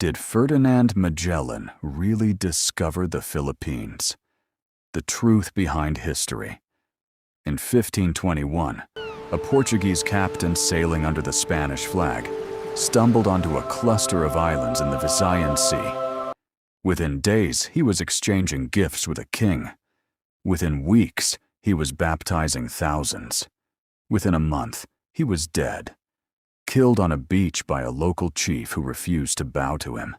Did Ferdinand Magellan really discover the Philippines? The truth behind history. In 1521, a Portuguese captain sailing under the Spanish flag stumbled onto a cluster of islands in the Visayan Sea. Within days, he was exchanging gifts with a king. Within weeks, he was baptizing thousands. Within a month, he was dead, killed on a beach by a local chief who refused to bow to him.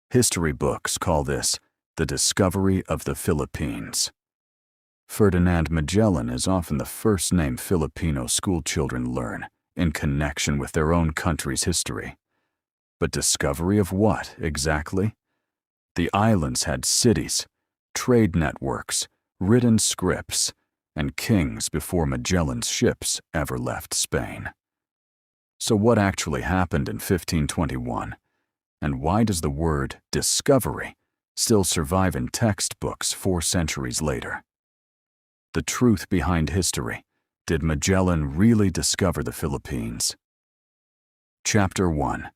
History books call this the discovery of the Philippines. Ferdinand Magellan is often the first name Filipino schoolchildren learn in connection with their own country's history. But discovery of what, exactly? The islands had cities, trade networks, written scripts, and kings before Magellan's ships ever left Spain. So what actually happened in 1521? And why does the word discovery still survive in textbooks 4 centuries later? The truth behind history. Did Magellan really discover the Philippines? Chapter 1.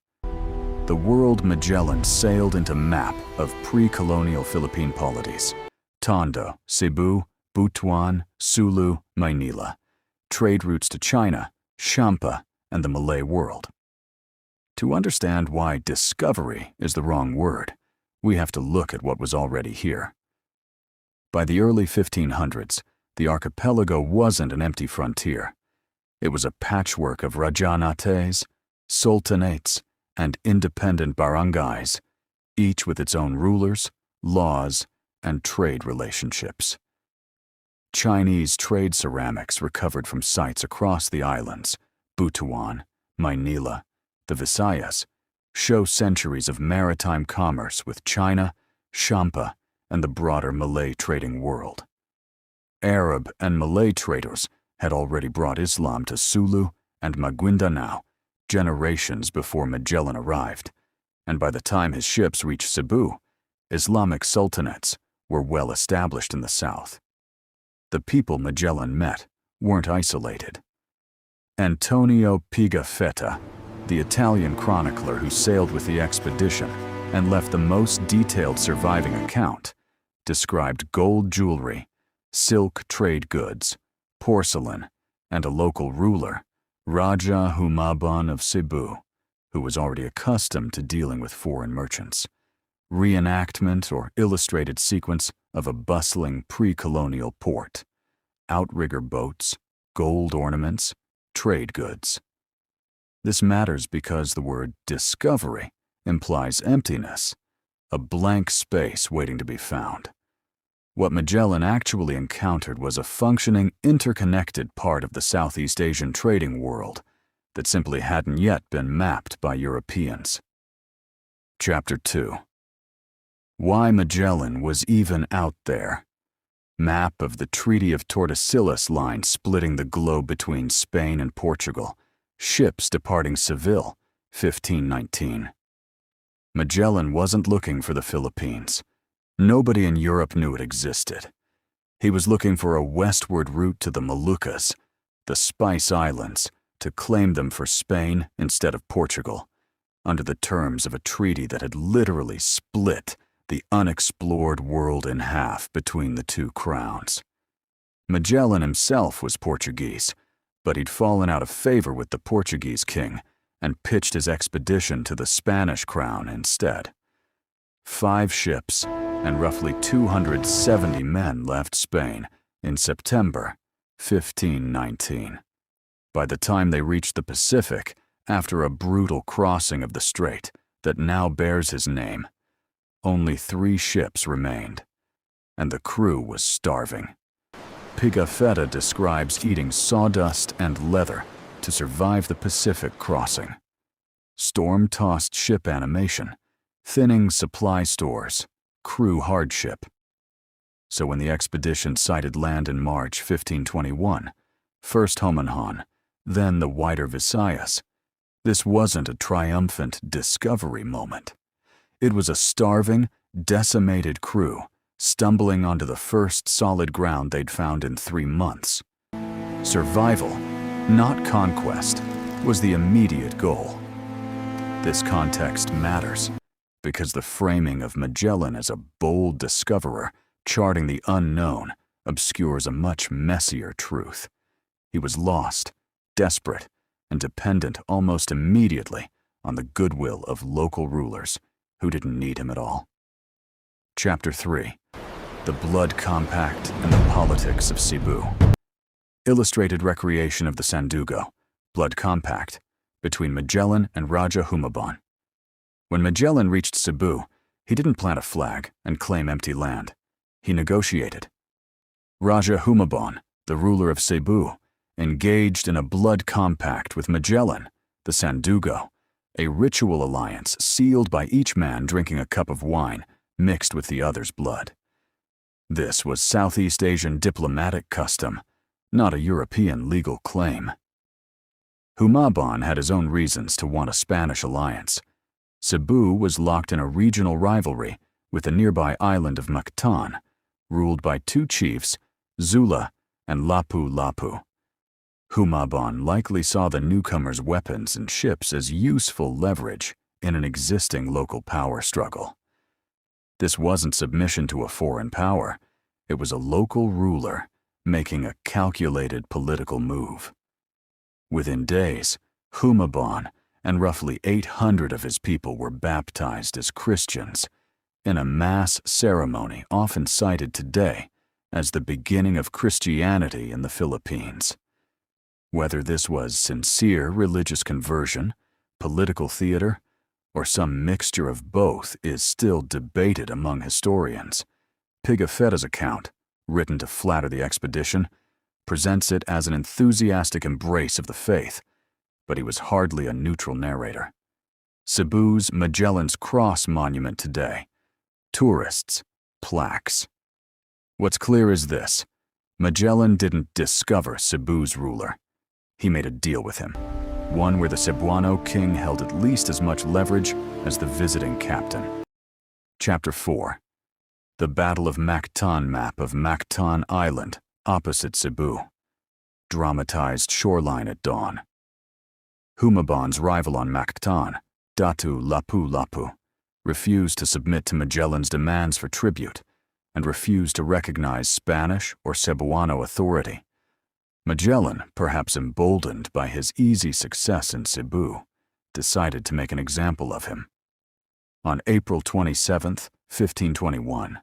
The world Magellan sailed into map of pre-colonial Philippine polities. Tondo, Cebu, Butuan, Sulu, Manila. Trade routes to China, Champa, and the Malay world. To understand why discovery is the wrong word, we have to look at what was already here. By the early 1500s, the archipelago wasn't an empty frontier. It was a patchwork of Rajanates, Sultanates, and independent barangays, each with its own rulers, laws, and trade relationships. Chinese trade ceramics recovered from sites across the islands, Butuan, Manila, the Visayas, show centuries of maritime commerce with China, Champa, and the broader Malay trading world. Arab and Malay traders had already brought Islam to Sulu and Maguindanao generations before Magellan arrived, and by the time his ships reached Cebu, Islamic sultanates were well established in the south. The people Magellan met weren't isolated. Antonio Pigafetta, the Italian chronicler who sailed with the expedition and left the most detailed surviving account, described gold jewelry, silk trade goods, porcelain, and a local ruler, Raja Humaban of Cebu, who was already accustomed to dealing with foreign merchants. Reenactment or illustrated sequence of a bustling pre-colonial port. Outrigger boats, gold ornaments, trade goods. This matters because the word discovery implies emptiness, a blank space waiting to be found. What Magellan actually encountered was a functioning, interconnected part of the Southeast Asian trading world that simply hadn't yet been mapped by Europeans. Chapter 2. Why Magellan was even out there. Map of the Treaty of Tordesillas line splitting the globe between Spain and Portugal. Ships departing Seville, 1519. Magellan wasn't looking for the Philippines. Nobody in Europe knew it existed. He was looking for a westward route to the Moluccas, the Spice Islands, to claim them for Spain instead of Portugal, under the terms of a treaty that had literally split the unexplored world in half between the two crowns. Magellan himself was Portuguese, but he'd fallen out of favor with the Portuguese king and pitched his expedition to the Spanish crown instead. 5 ships and roughly 270 men left Spain in September 1519. By the time they reached the Pacific, after a brutal crossing of the strait that now bears his name, only 3 ships remained, and the crew was starving. Pigafetta describes eating sawdust and leather to survive the Pacific crossing. Storm-tossed ship animation, thinning supply stores, crew hardship. So when the expedition sighted land in March 1521, first Homenhan, then the wider Visayas, this wasn't a triumphant discovery moment. It was a starving, decimated crew stumbling onto the first solid ground they'd found in 3 months. Survival, not conquest, was the immediate goal. This context matters because the framing of Magellan as a bold discoverer charting the unknown obscures a much messier truth. He was lost, desperate, and dependent almost immediately on the goodwill of local rulers who didn't need him at all. Chapter 3. The Blood Compact and the Politics of Cebu. Illustrated recreation of the Sandugo, Blood Compact, between Magellan and Raja Humabon. When Magellan reached Cebu, he didn't plant a flag and claim empty land. He negotiated. Raja Humabon, the ruler of Cebu, engaged in a blood compact with Magellan, the Sandugo, a ritual alliance sealed by each man drinking a cup of wine mixed with the other's blood. This was Southeast Asian diplomatic custom, not a European legal claim. Humabon had his own reasons to want a Spanish alliance. Cebu was locked in a regional rivalry with the nearby island of Mactan, ruled by two chiefs, Zula and Lapu-Lapu. Humabon likely saw the newcomers' weapons and ships as useful leverage in an existing local power struggle. This wasn't submission to a foreign power. It was a local ruler making a calculated political move. Within days, Humabon and roughly 800 of his people were baptized as Christians in a mass ceremony often cited today as the beginning of Christianity in the Philippines. Whether this was sincere religious conversion, political theater, or some mixture of both is still debated among historians. Pigafetta's account, written to flatter the expedition, presents it as an enthusiastic embrace of the faith, but he was hardly a neutral narrator. Cebu's Magellan's Cross monument today. Tourists, plaques. What's clear is this: Magellan didn't discover Cebu's ruler. He made a deal with him, one where the Cebuano king held at least as much leverage as the visiting captain. Chapter 4. The Battle of Mactan map of Mactan Island, opposite Cebu. Dramatized shoreline at dawn. Humabon's rival on Mactan, Datu Lapu-Lapu, refused to submit to Magellan's demands for tribute and refused to recognize Spanish or Cebuano authority. Magellan, perhaps emboldened by his easy success in Cebu, decided to make an example of him. On April 27, 1521,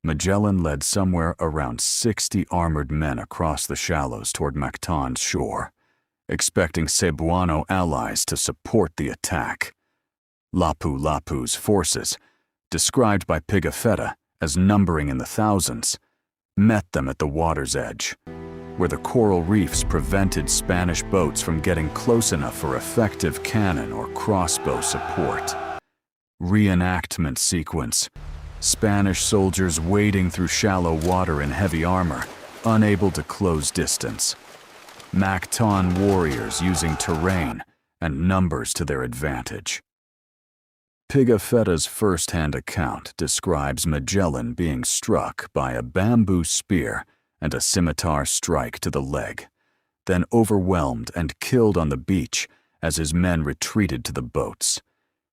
Magellan led somewhere around 60 armored men across the shallows toward Mactan's shore, expecting Cebuano allies to support the attack. Lapu-Lapu's forces, described by Pigafetta as numbering in the thousands, met them at the water's edge, where the coral reefs prevented Spanish boats from getting close enough for effective cannon or crossbow support. Reenactment sequence. Spanish soldiers wading through shallow water in heavy armor, unable to close distance. Mactan warriors using terrain and numbers to their advantage. Pigafetta's first-hand account describes Magellan being struck by a bamboo spear and a scimitar strike to the leg, then overwhelmed and killed on the beach as his men retreated to the boats.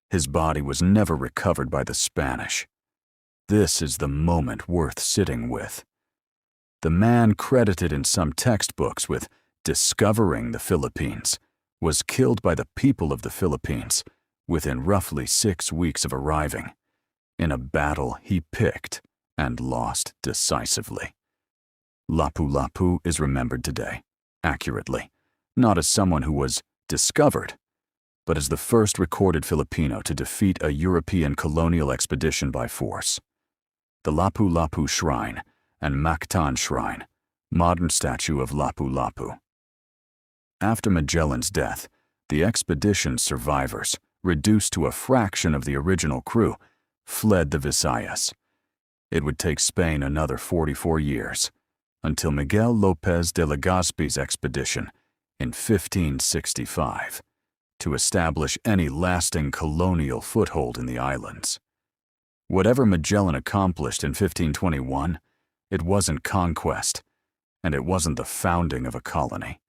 His body was never recovered by the Spanish. This is the moment worth sitting with. The man credited in some textbooks with discovering the Philippines was killed by the people of the Philippines within roughly 6 weeks of arriving, in a battle he picked and lost decisively. Lapu-Lapu is remembered today, accurately, not as someone who was discovered, but as the first recorded Filipino to defeat a European colonial expedition by force. The Lapu-Lapu Shrine and Mactan Shrine, modern statue of Lapu-Lapu. After Magellan's death, the expedition's survivors, reduced to a fraction of the original crew, fled the Visayas. It would take Spain another 44 years, until Miguel Lopez de Legazpi's expedition in 1565, to establish any lasting colonial foothold in the islands. Whatever Magellan accomplished in 1521, it wasn't conquest, and it wasn't the founding of a colony.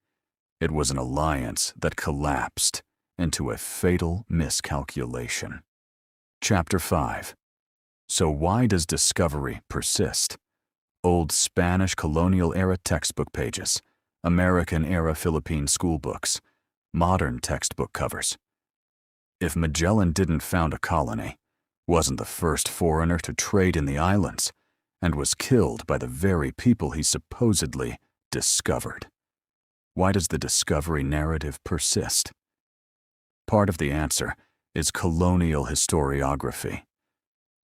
It was an alliance that collapsed into a fatal miscalculation. Chapter 5. So why does discovery persist? Old Spanish colonial-era textbook pages, American-era Philippine school books, modern textbook covers. If Magellan didn't found a colony, wasn't the first foreigner to trade in the islands, and was killed by the very people he supposedly discovered, why does the discovery narrative persist? Part of the answer is colonial historiography.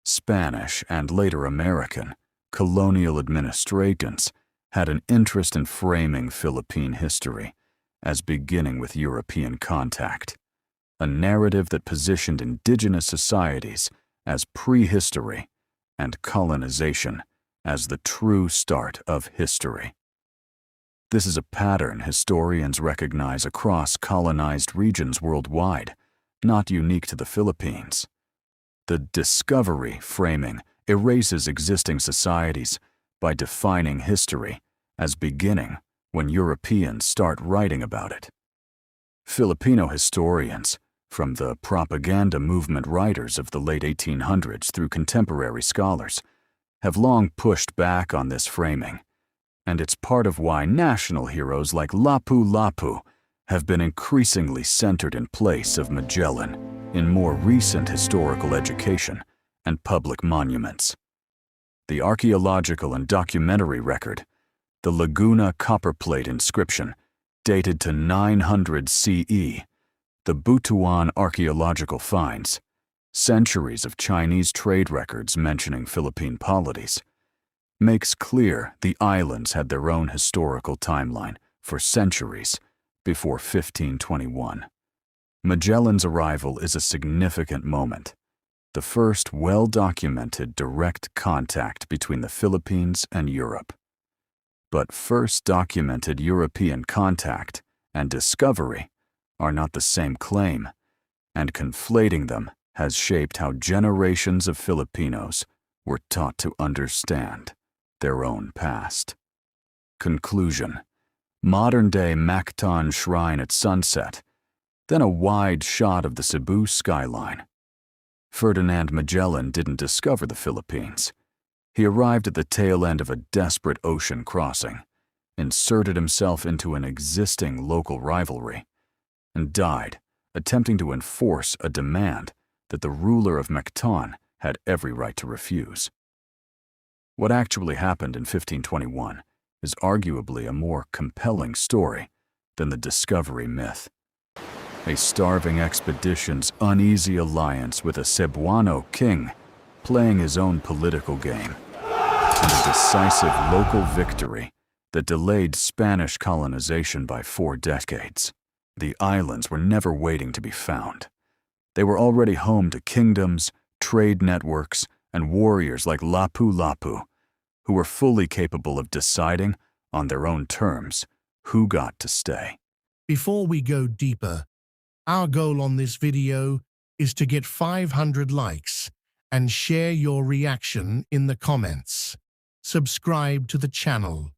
Spanish and later American colonial administrations had an interest in framing Philippine history as beginning with European contact, a narrative that positioned indigenous societies as prehistory and colonization as the true start of history. This is a pattern historians recognize across colonized regions worldwide, not unique to the Philippines. The discovery framing erases existing societies by defining history as beginning when Europeans start writing about it. Filipino historians, from the propaganda movement writers of the late 1800s through contemporary scholars, have long pushed back on this framing, and it's part of why national heroes like Lapu-Lapu have been increasingly centered in place of Magellan in more recent historical education and public monuments. The archaeological and documentary record, the Laguna copperplate inscription, dated to 900 CE, the Butuan archaeological finds, centuries of Chinese trade records mentioning Philippine polities, makes clear the islands had their own historical timeline for centuries before 1521. Magellan's arrival is a significant moment, the first well-documented direct contact between the Philippines and Europe. But first documented European contact and discovery are not the same claim, and conflating them has shaped how generations of Filipinos were taught to understand their own past. Conclusion: modern-day Mactan shrine at sunset, then a wide shot of the Cebu skyline. Ferdinand Magellan didn't discover the Philippines. He arrived at the tail end of a desperate ocean crossing, inserted himself into an existing local rivalry, and died attempting to enforce a demand that the ruler of Mactan had every right to refuse. What actually happened in 1521 is arguably a more compelling story than the discovery myth. A starving expedition's uneasy alliance with a Cebuano king playing his own political game, and a decisive local victory that delayed Spanish colonization by 4 decades. The islands were never waiting to be found. They were already home to kingdoms, trade networks, and warriors like Lapu-Lapu, who were fully capable of deciding, on their own terms, who got to stay. Before we go deeper, our goal on this video is to get 500 likes and share your reaction in the comments. Subscribe to the channel